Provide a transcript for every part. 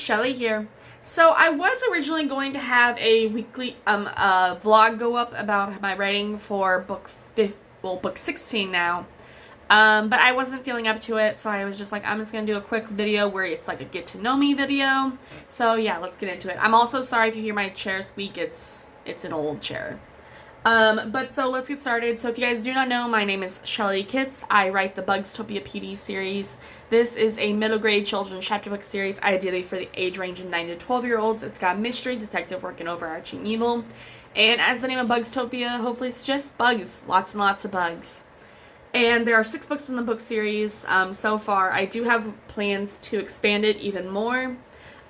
Shelly here. So I was originally going to have a weekly vlog go up about my writing for book 16 now. But I wasn't feeling up to it, so I was just like, I'm just gonna do a quick video where it's like a get to know me video. So yeah, let's get into it. I'm also sorry if you hear my chair squeak, it's an old chair. But so let's get started. So if you guys do not know, my name is Shelly Kitts. I write the Bugztopia PD Series. This is a middle grade children's chapter book series, ideally for the age range of 9 to 12-year-olds. It's got mystery, detective work, and overarching evil. And as the name of Bugztopia hopefully suggests, bugs. Lots and lots of bugs. And there are 6 books in the book series so far. I do have plans to expand it even more.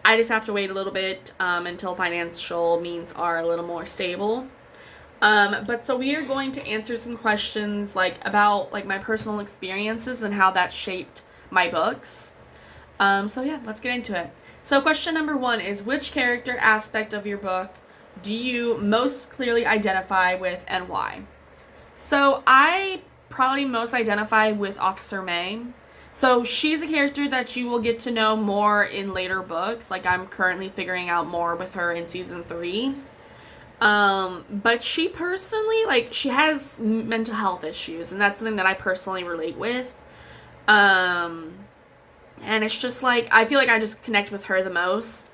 I just have to wait a little bit until financial means are a little more stable. But so we are going to answer some questions about my personal experiences and how that shaped my books. So yeah, let's get into it. So question number 1 is, which character aspect of your book do you most clearly identify with and why? So I probably most identify with Officer May. So she's a character that you will get to know more in later books. I'm currently figuring out more with her in season 3. But she personally, she has mental health issues, and that's something that I personally relate with. And it's just I feel like I just connect with her the most.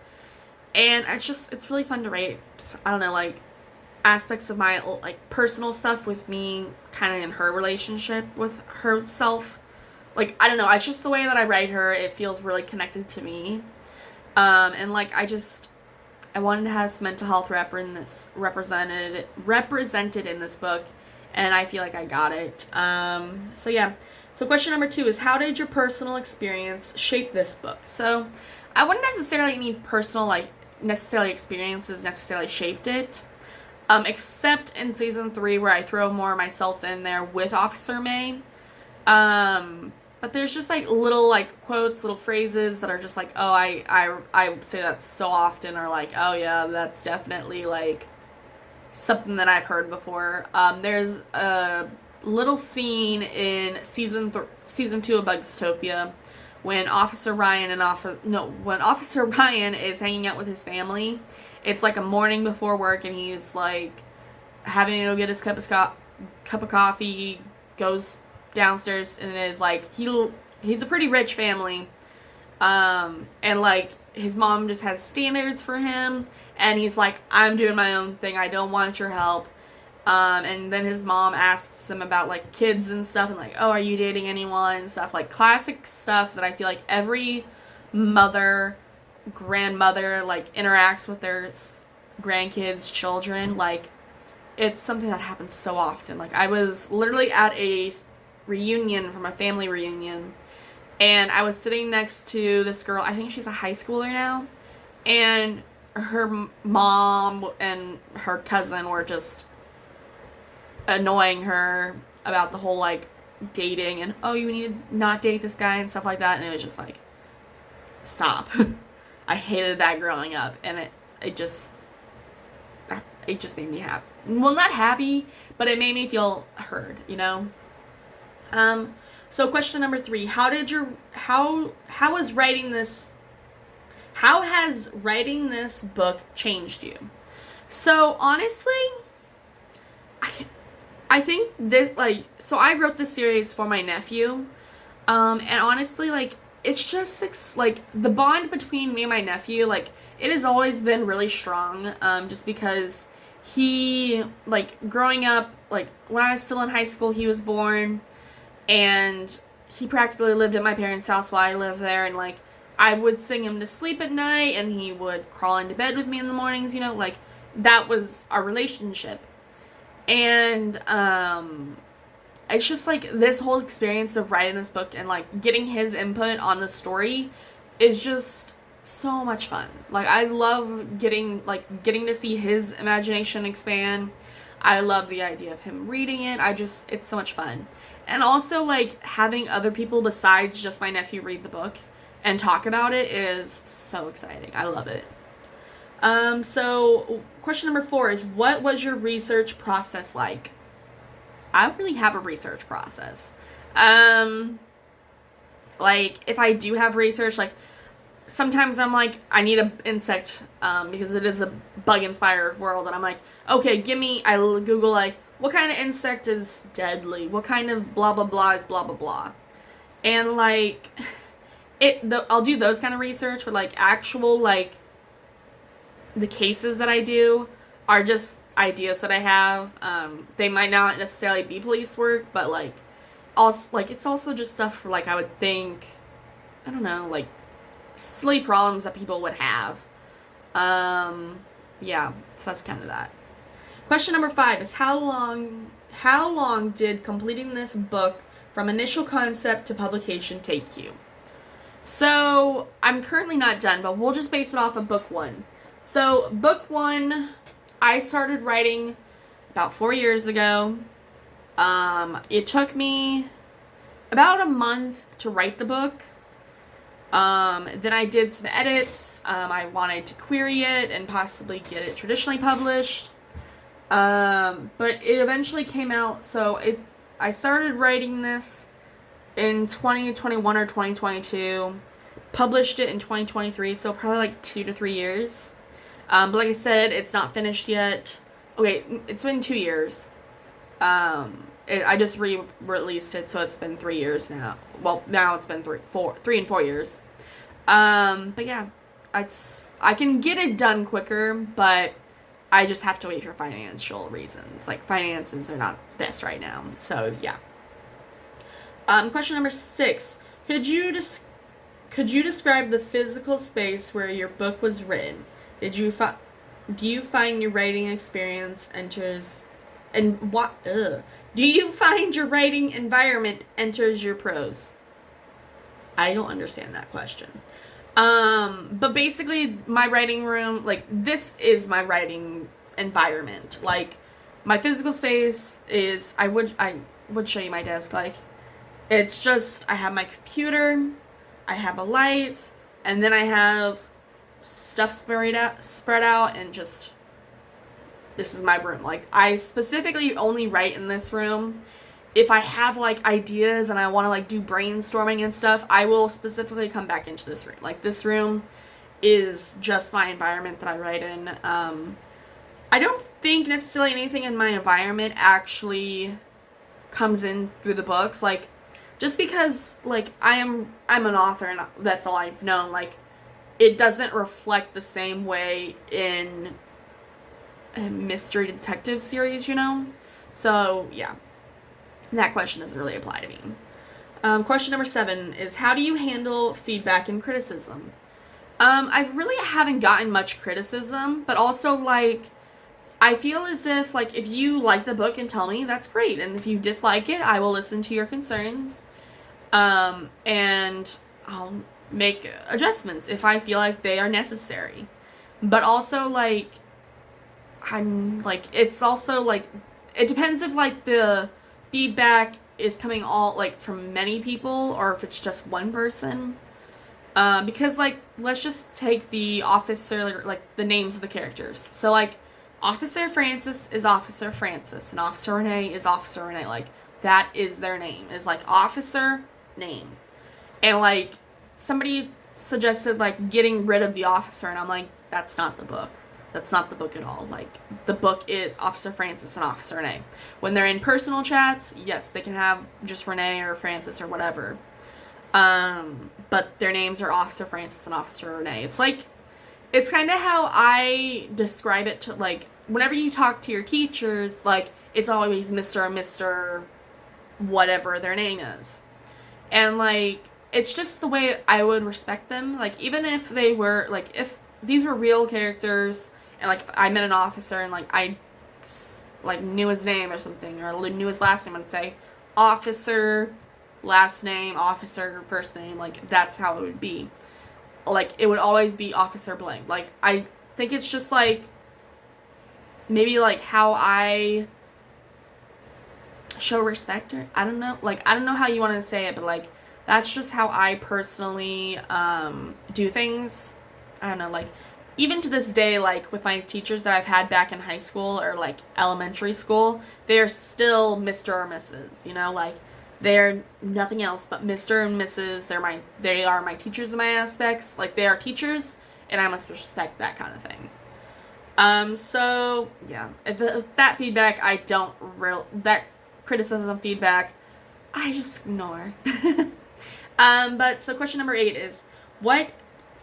And it's really fun to write, I don't know, aspects of my, personal stuff with me, kind of in her relationship with herself. I don't know, it's just the way that I write her, it feels really connected to me. And I wanted to have some mental health represented in this book, and I feel like I got it. So yeah. So question number 2 is, how did your personal experience shape this book? So I wouldn't necessarily need personal, necessarily experiences necessarily shaped it, except in season 3 where I throw more of myself in there with Officer May. But there's just little quotes, little phrases that are just oh, I say that so often, or oh yeah, that's definitely something that I've heard before. There's a little scene in season 2 of Bugztopia when Officer Ryan is hanging out with his family. It's a morning before work, and he's having to go get his cup of coffee, goes downstairs, and is he's a pretty rich family, and his mom just has standards for him, and he's I'm doing my own thing, I don't want your help. And then his mom asks him about kids and stuff, and oh, are you dating anyone and stuff, classic stuff that I feel every grandmother interacts with their grandkids, children. It's something that happens so often. I was literally at a reunion, from a family reunion, and I was sitting next to this girl, I think she's a high schooler now, and her mom and her cousin were just annoying her about the whole dating, and oh, you need to not date this guy and stuff like that, and it was just stop. I hated that growing up, and it just made me happy. Well, not happy, but it made me feel heard, you know? So question number 3, how has writing this book changed you? So honestly, I think this, so I wrote this series for my nephew, and honestly, it's just, the bond between me and my nephew, it has always been really strong, just because he, growing up, when I was still in high school, he was born, and he practically lived at my parents' house while I lived there, and, I would sing him to sleep at night, and he would crawl into bed with me in the mornings, you know, that was our relationship. And, it's just, this whole experience of writing this book and, getting his input on the story is just so much fun. I love getting to see his imagination expand. I love the idea of him reading it. It's so much fun. And also, having other people besides just my nephew read the book and talk about it is so exciting. I love it. So question number 4 is, what was your research process like? I don't really have a research process. If I do have research, sometimes I'm like, I need an insect, because it is a bug-inspired world, and I'm like, okay, I Google, like, what kind of insect is deadly? What kind of blah, blah, blah is blah, blah, blah? And, like, I'll do those kind of research, but, like, actual, like, the cases that I do are just ideas that I have. They might not necessarily be police work, but, like, also, like, it's also just stuff for, like, I would think, I don't know, like, silly problems that people would have. Yeah, so that's kind of that. Question number 5 is how long did completing this book from initial concept to publication take you? So, I'm currently not done, but we'll just base it off of book 1. So, book 1, I started writing about 4 years ago. It took me about a month to write the book. Then I did some edits. I wanted to query it and possibly get it traditionally published. But it eventually came out, so I started writing this in 2021 or 2022, published it in 2023, so probably like 2 to 3 years. But like I said, it's not finished yet. Okay, it's been 2 years. I just re-released it, so it's been 3 years now. Well, now it's been 3 and 4 years. But yeah, I can get it done quicker, but I just have to wait for financial reasons. Like, finances are not best right now. So, yeah. Question number 6. Could you describe the physical space where your book was written? Do you find your writing experience do you find your writing environment enters your prose? I don't understand that question. But basically, my writing room, like, this is my writing environment. Like, my physical space is, I would show you my desk, like, it's just, I have my computer, I have a light, and then I have stuff spread out, and just, this is my room. Like, I specifically only write in this room. If I have, like, ideas and I want to, like, do brainstorming and stuff, I will specifically come back into this room. Like, this room is just my environment that I write in. I don't think necessarily anything in my environment actually comes in through the books. Like, just because, like, I'm an author and that's all I've known, like, it doesn't reflect the same way in a mystery detective series, you know? So, yeah. That question doesn't really apply to me. Question number 7 is, how do you handle feedback and criticism? I really haven't gotten much criticism, but also, like, I feel as if, like, if you like the book and tell me, that's great. And if you dislike it, I will listen to your concerns. And I'll make adjustments if I feel like they are necessary. But also, like, it's also, like, it depends if, like, the feedback is coming all, like, from many people or if it's just one person. Because, like, let's just take the officer, like, the names of the characters. So, like, Officer Francis is Officer Francis, and Officer Renee is Officer Renee. Like, that is their name. Is, like, officer name. And, like, somebody suggested, like, getting rid of the officer, and I'm like, that's not the book. That's not the book at all. Like, the book is Officer Francis and Officer Renee. When they're in personal chats, yes, they can have just Renee or Francis or whatever. But their names are Officer Francis and Officer Renee. It's like, it's kind of how I describe it to, like, whenever you talk to your teachers, like, it's always Mr. or Mr. whatever their name is. And, like, it's just the way I would respect them. Like, even if they were, like, if these were real characters, and, like, if I met an officer and, like, I, like, knew his name or something, or knew his last name, I'd say, officer, last name, officer, first name, like, that's how it would be. Like, it would always be Officer blank. Like, I think it's just, like, maybe, like, how I show respect, or, I don't know, like, I don't know how you want to say it, but, like, that's just how I personally, do things. I don't know, like, even to this day, like, with my teachers that I've had back in high school or, like, elementary school, they're still Mr. or Mrs., you know, like, They're nothing else but Mr. and Mrs. They are my teachers in my aspects. Like, they are teachers, and I must respect that kind of thing. So yeah, that feedback that criticism feedback, I just ignore. But so question number 8 is, what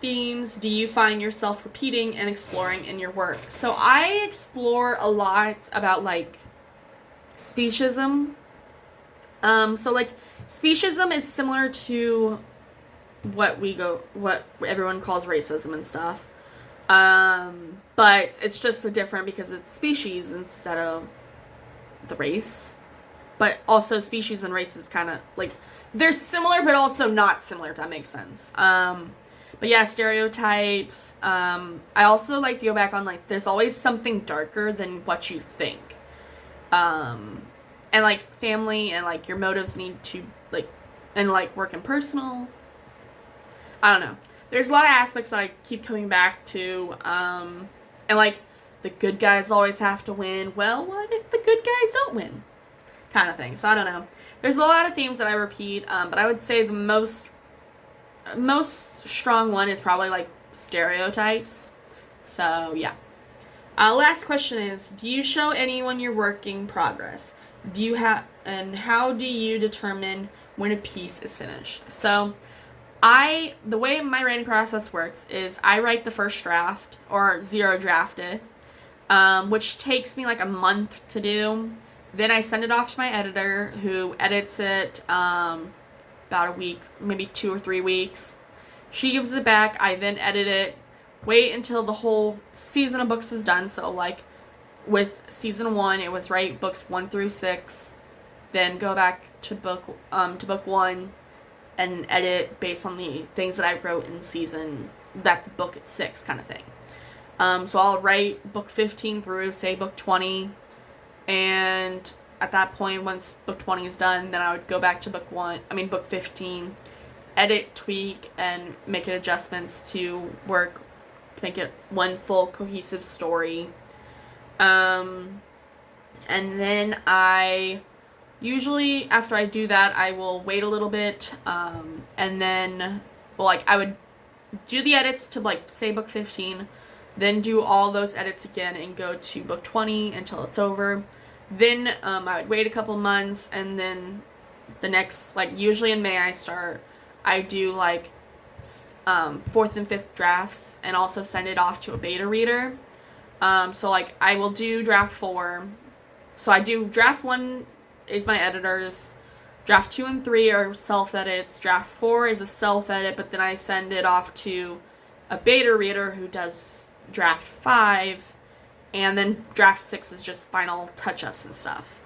themes do you find yourself repeating and exploring in your work? So I explore a lot about like speciesism. So like speciesism is similar to what everyone calls racism and stuff. But it's just so different because it's species instead of the race. But also species and race is kind of like, they're similar but also not similar, if that makes sense. But yeah, stereotypes. I also like to go back on like, there's always something darker than what you think. And like family and like your motives need to like, and like work and personal. I don't know. There's a lot of aspects that I keep coming back to. And like, the good guys always have to win. Well, what if the good guys don't win? Kind of thing. So I don't know. There's a lot of themes that I repeat, but I would say the most strong one is probably like stereotypes. So yeah. Last question is, do you show anyone your work in progress? And how do you determine when a piece is finished? So the way my writing process works is I write the first draft or zero draft it, which takes me like a month to do. Then I send it off to my editor, who edits it about a week, maybe 2 or 3 weeks. She gives it back. I then edit it, wait until the whole season of books is done. So like with season 1, it was write books 1 through 6, then go back to book 1 and edit based on the things that I wrote in book 6 kind of thing. So I'll write book 15 through, say, book 20, and at that point, once book 20 is done, then I would go back to book 15, edit, tweak, and make adjustments to make it one full cohesive story. And then usually after I do that, I will wait a little bit, and then, I would do the edits to, say, book 15, then do all those edits again and go to book 20 until it's over. Then, I would wait a couple months, and then the next, usually in May I do, 4th and 5th drafts, and also send it off to a beta reader. I will do draft 4. So I do draft 1 is my editor's, draft 2 and 3 are self-edits, draft 4 is a self-edit, but then I send it off to a beta reader who does draft 5, and then draft 6 is just final touch-ups and stuff,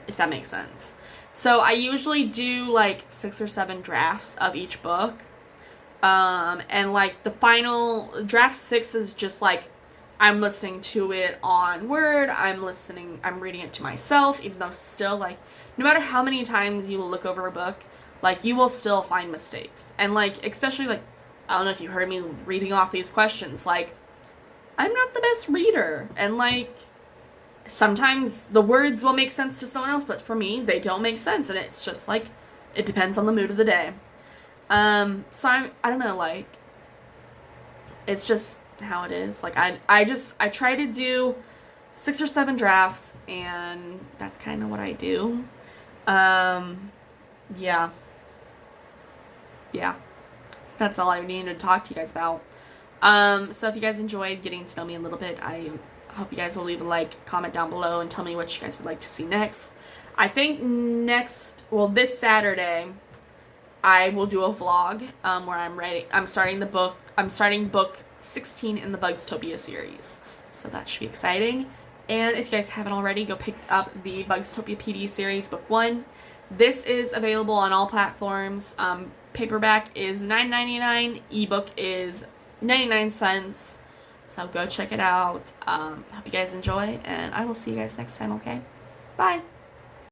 if that makes sense. So I usually do 6 or 7 drafts of each book, and the final draft 6 is just I'm listening to it on Word, I'm reading it to myself, even though still, no matter how many times you will look over a book, you will still find mistakes. And, especially, I don't know if you heard me reading off these questions, I'm not the best reader, and, sometimes the words will make sense to someone else, but for me, they don't make sense, and it's just, it depends on the mood of the day. So I don't know, it's just how it is. I try to do 6 or 7 drafts, and that's kind of what I do. Yeah. That's all I needed to talk to you guys about. So if you guys enjoyed getting to know me a little bit, I hope you guys will leave a comment down below, and tell me what you guys would like to see next. I think this Saturday, I will do a vlog, where I'm starting book 16 in the Bugztopia series. So that should be exciting. And if you guys haven't already, go pick up the Bugztopia PD Series Book 1. This is available on all platforms. Paperback is $9.99. Ebook is 99 cents. So go check it out. Hope you guys enjoy, and I will see you guys next time, okay? Bye!